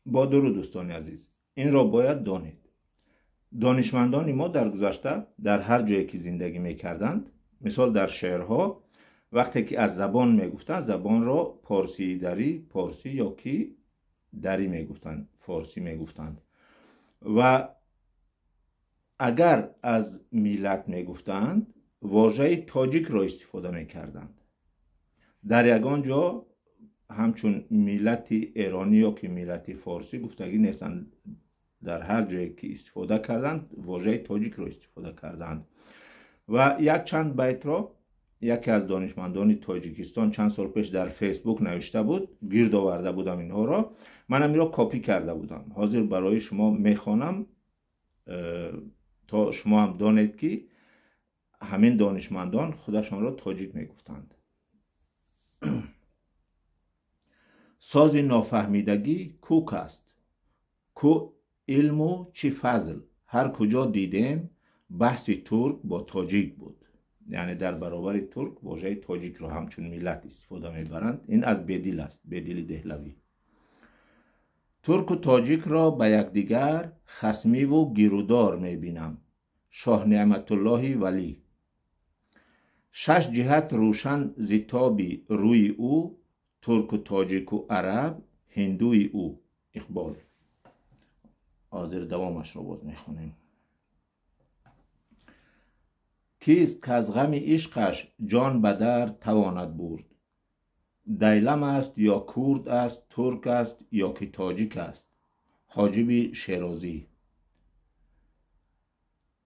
با درود دوستان عزیز، این را باید دانید. دانشمندان ما در گذشته در هر جایی که زندگی میکردند، مثال در شهرها، وقتی که از زبان میگفتند، زبان را پارسی دری، پارسی یا کی دری میگفتند، فارسی میگفتند. و اگر از ملت میگفتند، واژه تاجیک را استفاده میکردند. در یگان جا همچون ملت ایرانی یا که ملت فارسی گفتگی نیستند، در هر جایی که استفاده کردند واژه تاجیک را استفاده کردند. و یک چند بیت را یکی از دانشمندان تاجیکستان چند سال پیش در فیسبوک نوشته بود، گرد آورده بودم اینها را، من این را کپی کرده بودم، حاضر برای شما میخوانم تا شما هم دانید که همین دانشمندان خودشان را تاجیک میگفتند. ساز نافهمیدگی کوک است، کو علم و چی فضل، هر کجا دیدیم بحث ترک با تاجیک بود. یعنی در برابر ترک واژه تاجیک رو همچون ملت استفاده میبرند. این از بدیل است، بدیل دهلوی. ترک و تاجیک را به یکدیگر خصمی و گیرودار میبینم. شاه نعمت الله ولی. شش جهت روشن زیتابی روی او، ترک و تاجیک و عرب هندوی او. اقبال. حاضر دوامش رو باز میخونیم. کیست که از غم عشقش جان به در تواند برد؟ دیلم است یا کرد است، ترک است یا که تاجیک است. حاجب شیرازی.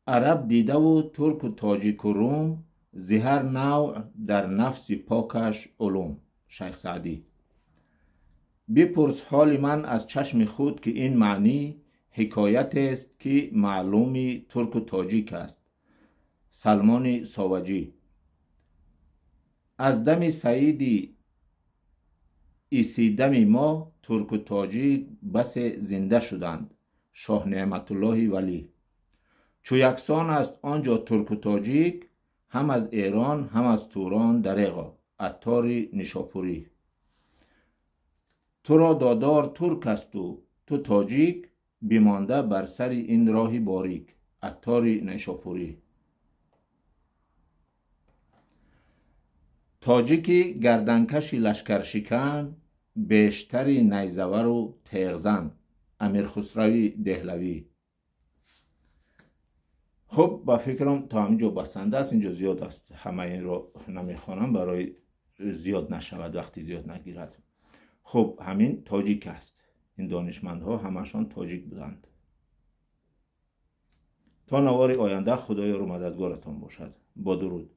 عرب دیده و ترک و تاجیک و روم، زهر نوع در نفس پاکش علوم. شیخ سعدی. بپرس حال من از چشم خود که این معنی حکایت است که معلومی ترک و تاجیک است. سلمان ساوجی. از دم سعیدی ایسی دم ما، ترک و تاجیک بس زنده شدند. شاه نعمت الله ولی. چو یکسان است آنجا ترک و تاجیک، هم از ایران هم از توران دریغا. عطار نیشاپوری. تو را دادار ترک است و تو تاجیک، بیمانده بر سر این راهی باریک. عطار نیشاپوری. تاجیکی گردنکشی لشکر شکن، بیشتری نیزور و تیغزن. امیر خسروی دهلوی. خب با فکرم تا همینجا بسنده است، اینجا زیاد است، همه این رو نمیخوانم برای زیاد نشود، وقتی زیاد نگیرد. خب همین تاجیک است. این دانشمندها همشان تاجیک بودند. تا نوار آینده خدای رو مددگارتان باشد. با درود.